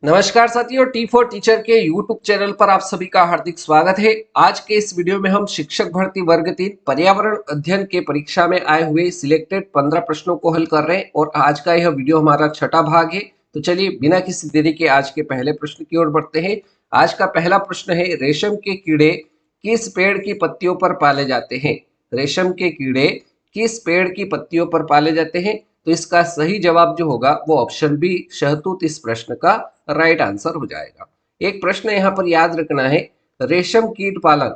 नमस्कार साथियों, T for teacher के यूट्यूब चैनल पर आप सभी का हार्दिक स्वागत है। आज के इस वीडियो में हम शिक्षक भर्ती वर्ग 3 पर्यावरण अध्ययन के परीक्षा में आए हुए सिलेक्टेड 15 प्रश्नों को हल कर रहे हैं और आज का यह वीडियो हमारा छठा भाग है। तो चलिए बिना किसी देरी के आज के पहले प्रश्न की ओर बढ़ते हैं। आज का पहला प्रश्न है, रेशम के कीड़े किस पेड़ की पत्तियों पर पाले जाते हैं? रेशम के कीड़े किस पेड़ की पत्तियों पर पाले जाते हैं? तो इसका सही जवाब जो होगा वो ऑप्शन बी शहतूत इस प्रश्न का राइट आंसर हो जाएगा। एक प्रश्न यहाँ पर याद रखना है, रेशम कीट पालन,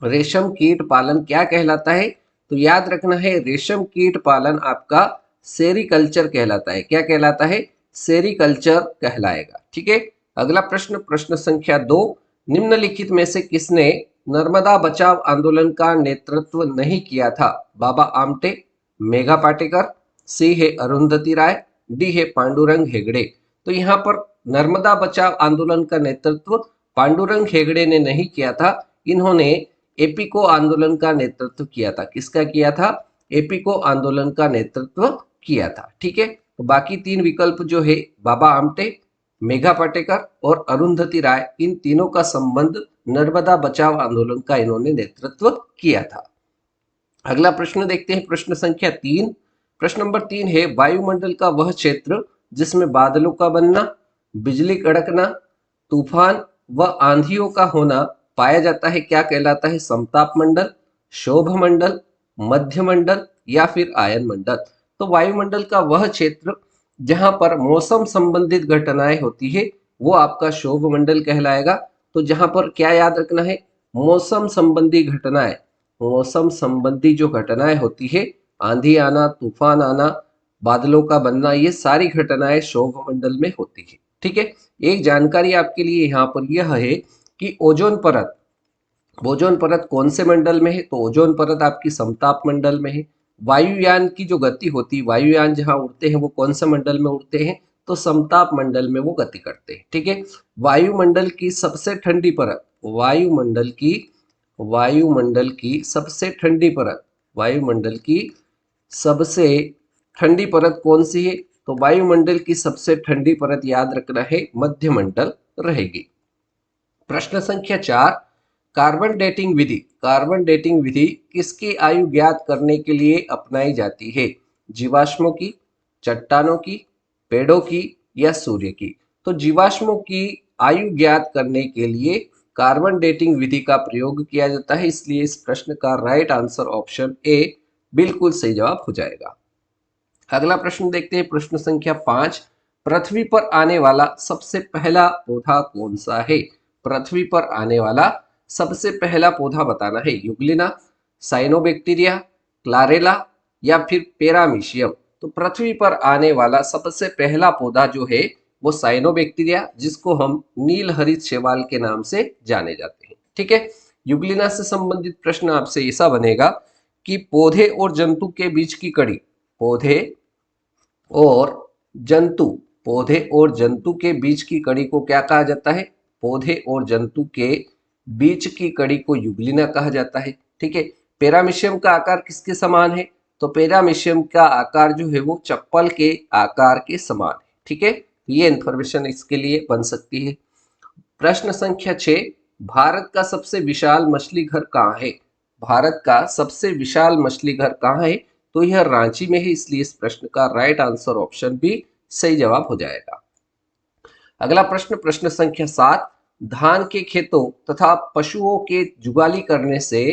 रेशम कीट पालन क्या कहलाता है? तो याद रखना है, रेशम कीट पालन आपका सेरीकल्चर कहलाता है। क्या कहलाता है? सेरीकल्चर कहलाएगा। ठीक है। अगला प्रश्न, प्रश्न संख्या 2, निम्नलिखित में से किसने नर्मदा बचाव आंदोलन का नेतृत्व नहीं किया था? बाबा आमटे, मेघा पाटेकर, सी है अरुंधति राय, डी है पांडुरंग हेगड़े। तो यहाँ पर नर्मदा बचाव आंदोलन का नेतृत्व पांडुरंग हेगड़े ने नहीं किया था, इन्होंने एपीको आंदोलन का नेतृत्व किया था। किसका किया था? एपीको आंदोलन का नेतृत्व किया था। ठीक है। तो बाकी तीन विकल्प जो है, बाबा आमटे, मेघा पाटेकर और अरुंधति राय, इन तीनों का संबंध नर्मदा बचाव आंदोलन का इन्होंने नेतृत्व किया था। अगला प्रश्न देखते हैं, प्रश्न संख्या 3। प्रश्न नंबर 3 है, वायुमंडल का वह क्षेत्र जिसमें बादलों का बनना, बिजली कड़कना, तूफान व आंधियों का होना पाया जाता है, क्या कहलाता है? समताप मंडल, शोभ मंडल, मध्य मंडल या फिर आयन मंडल। तो वायुमंडल का वह क्षेत्र जहां पर मौसम संबंधित घटनाएं होती है वो आपका शोभ मंडल कहलाएगा। तो जहां पर क्या याद रखना है? मौसम संबंधी घटनाएं, मौसम संबंधी जो घटनाएं होती है, आंधी आना, तूफान आना, बादलों का बनना, ये सारी घटनाएं शोभ मंडल में होती है। ठीक है। एक जानकारी आपके लिए यहाँ पर यह है कि ओजोन परत, ओजोन परत कौन से मंडल में है? तो ओजोन परत आपकी समताप मंडल में है। वायुयान की जो गति होती है, वायुयान जहां उड़ते हैं वो कौन से मंडल में उड़ते हैं? तो समताप मंडल में वो गति करते हैं। ठीक है। वायुमंडल की सबसे ठंडी परत, वायुमंडल की सबसे ठंडी परत, वायुमंडल की सबसे ठंडी परत कौन सी है? तो वायुमंडल की सबसे ठंडी परत याद रखना है, मध्य मंडल रहेगी। प्रश्न संख्या 4, कार्बन डेटिंग विधि, कार्बन डेटिंग विधि किसकी आयु ज्ञात करने के लिए अपनाई जाती है? जीवाश्मों की, चट्टानों की, पेड़ों की या सूर्य की? तो जीवाश्मों की आयु ज्ञात करने के लिए कार्बन डेटिंग विधि का प्रयोग किया जाता है, इसलिए इस प्रश्न का राइट आंसर ऑप्शन ए बिल्कुल सही जवाब हो जाएगा। अगला प्रश्न देखते हैं, प्रश्न संख्या 5, पृथ्वी पर आने वाला सबसे पहला पौधा कौन सा है? पृथ्वी पर आने वाला सबसे पहला पौधा बताना है। युगलिना, साइनोबैक्टीरिया, क्लारेला या फिर पेरामीशियम। तो पृथ्वी पर आने वाला सबसे पहला पौधा जो है वो साइनोबैक्टीरिया, जिसको हम नीलहरित शैवाल के नाम से जाने जाते हैं। ठीक है। युगलिना से संबंधित प्रश्न आपसे ऐसा बनेगा कि पौधे और जंतु के बीच की कड़ी, पौधे और जंतु, पौधे और जंतु के बीच की कड़ी को क्या कहा जाता है? पौधे और जंतु के बीच की कड़ी को युगलिना कहा जाता है। ठीक है। पेरामीशियम का आकार किसके समान है? तो पेरामीशियम का आकार जो है वो चप्पल के आकार के समान है। ठीक है। ये इंफॉर्मेशन इसके लिए बन सकती है। प्रश्न संख्या 6, भारत का सबसे विशाल मछली घर कहाँ है? भारत का सबसे विशाल मछली घर कहाँ है? तो यह रांची में है, इसलिए इस प्रश्न का राइट आंसर ऑप्शन बी सही जवाब हो जाएगा। अगला प्रश्न, प्रश्न संख्या 7, धान के खेतों तथा पशुओं के जुगाली करने से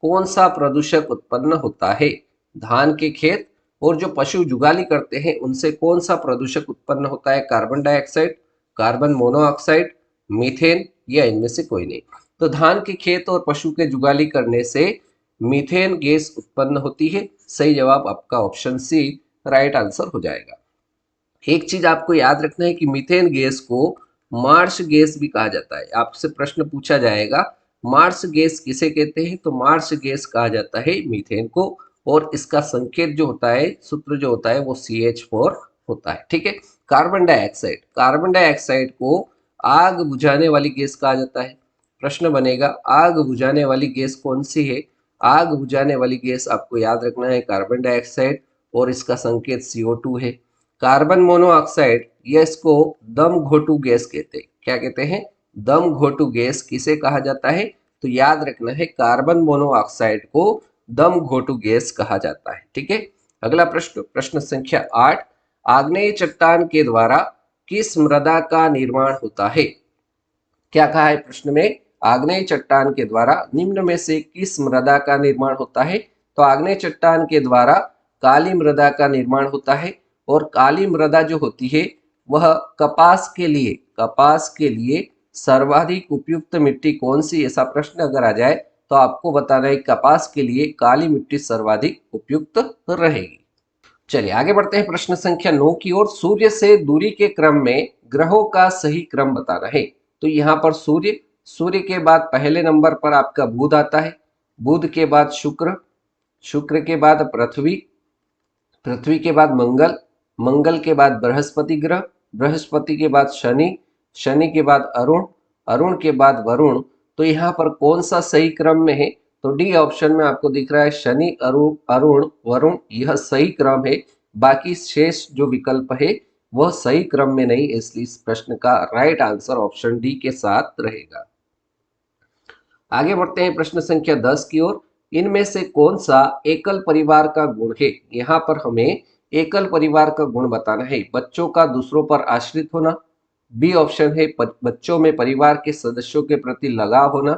कौन सा प्रदूषक उत्पन्न होता है? धान के खेत और जो पशु जुगाली करते हैं उनसे कौन सा प्रदूषक उत्पन्न होता है? Carbon dioxide, carbon monoxide, methane या इनमें से कोई नहीं। तो धान के खेत और पशु के जुगाली करने से मीथेन गैस उत्पन्न होती है। सही जवाब आपका ऑप्शन सी राइट आंसर हो जाएगा। एक चीज आपको याद रखना है कि मीथेन गैस को मार्श गैस भी कहा जाता है। आपसे प्रश्न पूछा जाएगा मार्श गैस किसे कहते हैं? तो मार्श गैस कहा जाता है मीथेन को, और इसका संकेत जो होता है, सूत्र जो होता है वो CH4 होता है। ठीक है। कार्बन डाइऑक्साइड, कार्बन डाइऑक्साइड को आग बुझाने वाली गैस कहा जाता है। प्रश्न बनेगा आग बुझाने वाली गैस कौन सी है? आग बुझाने वाली गैस आपको याद रखना है कार्बन डाइऑक्साइड, और इसका संकेत CO2 है। कार्बन मोनोऑक्साइड, या इसको दम घोटू गैस कहते हैं। क्या कहते हैं? दम घोटू गैस किसे कहा जाता है? तो याद रखना है, कार्बन मोनोऑक्साइड को दम घोटू गैस कहा जाता है। ठीक है। अगला प्रश्न, प्रश्न संख्या 8, आग्नेय चट्टान के द्वारा किस मृदा का निर्माण होता है? क्या कहा है प्रश्न में? आग्नेय चट्टान के द्वारा निम्न में से किस मृदा का निर्माण होता है? तो आग्नेय चट्टान के द्वारा काली मृदा का निर्माण होता है। और काली मृदा जो होती है वह कपास के लिए सर्वाधिक उपयुक्त मिट्टी कौन सी? ऐसा प्रश्न अगर आ जाए तो आपको बताना है कपास के लिए काली मिट्टी सर्वाधिक उपयुक्त रहेगी। चलिए आगे बढ़ते हैं प्रश्न संख्या 9 की ओर। सूर्य से दूरी के क्रम में ग्रहों का सही क्रम बताना है। तो यहाँ पर सूर्य के बाद पहले नंबर पर आपका बुध आता है, बुध के बाद शुक्र के बाद पृथ्वी के बाद मंगल के बाद बृहस्पति ग्रह, बृहस्पति के बाद शनि के बाद अरुण के बाद वरुण। तो यहाँ पर कौन सा सही क्रम में है? तो डी ऑप्शन में आपको दिख रहा है शनि, अरुण वरुण, यह सही क्रम है। बाकी शेष जो विकल्प है वह सही क्रम में नहीं, इसलिए इस प्रश्न का राइट आंसर ऑप्शन डी के साथ रहेगा। आगे बढ़ते हैं प्रश्न संख्या 10 की ओर। इनमें से कौन सा एकल परिवार का गुण है? यहाँ पर हमें एकल परिवार का गुण बताना है। बच्चों का दूसरों पर आश्रित होना, बी ऑप्शन है बच्चों में परिवार के सदस्यों के प्रति लगाव होना,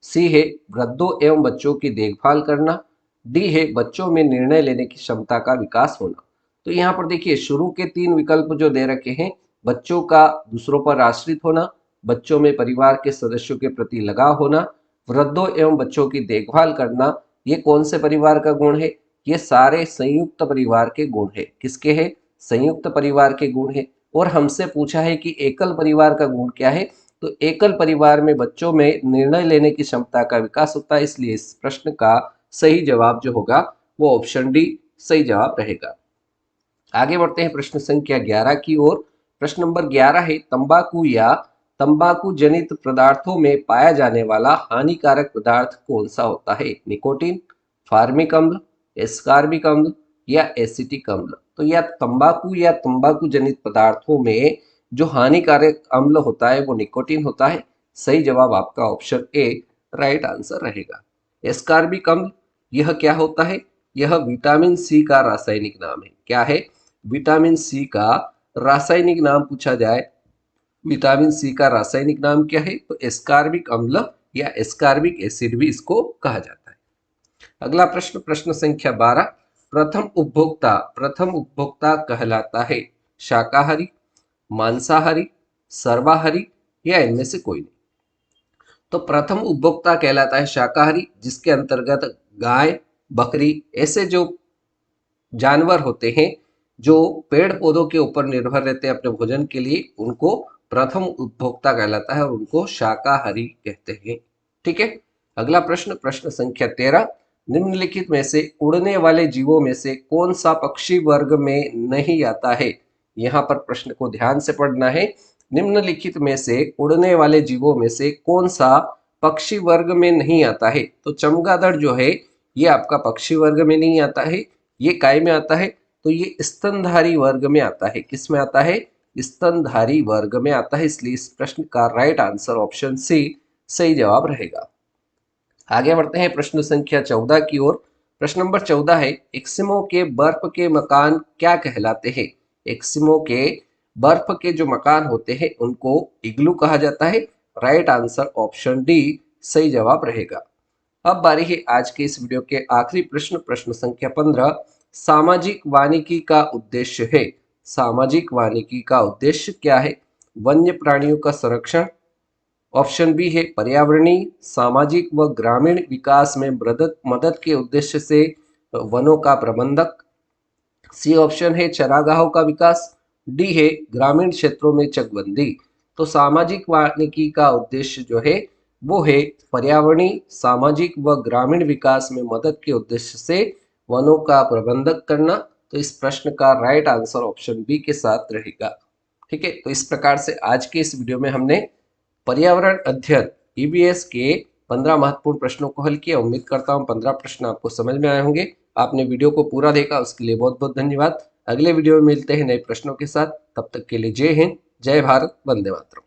सी है वृद्धों एवं बच्चों की देखभाल करना, डी है बच्चों में निर्णय लेने की क्षमता का विकास होना। तो यहाँ पर देखिए शुरू के 3 विकल्प जो दे रखे हैं, बच्चों का दूसरों पर आश्रित होना, बच्चों में परिवार के सदस्यों के प्रति लगाव होना, वृद्धों एवं बच्चों की देखभाल करना, ये कौन से परिवार का गुण है? ये सारे संयुक्त परिवार के गुण है। किसके हैं? संयुक्त परिवार के गुण है। और हमसे पूछा है कि एकल परिवार का गुण क्या है? तो एकल परिवार में बच्चों में निर्णय लेने की क्षमता का विकास होता है, इसलिए इस प्रश्न का सही जवाब जो होगा वो ऑप्शन डी सही जवाब रहेगा। आगे बढ़ते हैं प्रश्न संख्या 11 की ओर। प्रश्न नंबर 11 है तंबाकू या तंबाकू जनित पदार्थों में पाया जाने वाला हानिकारक पदार्थ कौन सा होता है? निकोटीन, फार्मिक अम्ल, एस्कार्बिक अम्ल या एसिटिक अम्ल। तो यह तंबाकू या तंबाकू जनित पदार्थों में जो हानिकारक अम्ल होता है वो निकोटीन होता है। सही जवाब आपका ऑप्शन ए राइट आंसर रहेगा। एस्कार्बिक अम्ल यह क्या होता है? यह विटामिन सी का रासायनिक नाम है। क्या है? विटामिन सी का रासायनिक नाम पूछा जाए, विटामिन सी का रासायनिक नाम क्या है? तो एस्कार्बिक अम्ल या एस्कार्बिक एसिड भी इसको कहा जाता है। अगला प्रश्न, प्रश्न संख्या 12, प्रथम उपभोक्ता कहलाता है शाकाहारी, मांसाहारी, सर्वाहारी या इनमें से कोई नहीं। तो प्रथम उपभोक्ता कहलाता है शाकाहारी, जिसके अंतर्गत गाय, बकरी ऐसे जो जानवर होते हैं जो पेड़ पौधों के ऊपर निर्भर रहते हैं अपने भोजन के लिए, उनको प्रथम उपभोक्ता कहलाता है और उनको शाकाहारी कहते हैं। ठीक है। अगला प्रश्न, प्रश्न संख्या 13, निम्नलिखित में से उड़ने वाले जीवों में से कौन सा पक्षी वर्ग में नहीं आता है? यहाँ पर प्रश्न को ध्यान से पढ़ना है। निम्नलिखित में से उड़ने वाले जीवों में से कौन सा पक्षी वर्ग में नहीं आता है? तो चमगादड़ जो है ये आपका पक्षी वर्ग में नहीं आता है, ये काय में आता है? तो ये स्तनधारी वर्ग में आता है। किस में आता है? स्तनधारी वर्ग में आता है, इसलिए इस प्रश्न का राइट आंसर ऑप्शन सी सही जवाब रहेगा। आगे बढ़ते हैं प्रश्न संख्या 14 की ओर। प्रश्न नंबर 14 है एस्किमो के बर्फ के मकान क्या कहलाते हैं? एस्किमो के बर्फ के जो मकान होते हैं उनको इग्लू कहा जाता है। राइट आंसर ऑप्शन डी सही जवाब रहेगा। अब बारी है आज के इस वीडियो के आखिरी प्रश्न, प्रश्न संख्या 15, सामाजिक वानिकी का उद्देश्य है। सामाजिक वानिकी का उद्देश्य क्या है? वन्य प्राणियों का संरक्षण, ऑप्शन बी है पर्यावरणीय, सामाजिक व ग्रामीण विकास में मदद के उद्देश्य से वनों का प्रबंधक, सी ऑप्शन है चरागाहों का विकास, डी है ग्रामीण क्षेत्रों में चकबंदी। तो सामाजिक वानिकी का उद्देश्य जो है वो है पर्यावरणीय, सामाजिक व ग्रामीण विकास में मदद के उद्देश्य से वनों का प्रबंधक करना। तो इस प्रश्न का राइट आंसर ऑप्शन बी के साथ रहेगा। ठीक है। तो इस प्रकार से आज के इस वीडियो में हमने पर्यावरण अध्ययन ईवीएस के 15 महत्वपूर्ण प्रश्नों को हल किया। उम्मीद करता हूँ 15 प्रश्न आपको समझ में आए होंगे। आपने वीडियो को पूरा देखा उसके लिए बहुत बहुत धन्यवाद। अगले वीडियो में मिलते हैं नए प्रश्नों के साथ। तब तक के लिए जय हिंद, जय भारत, वंदे मातरम।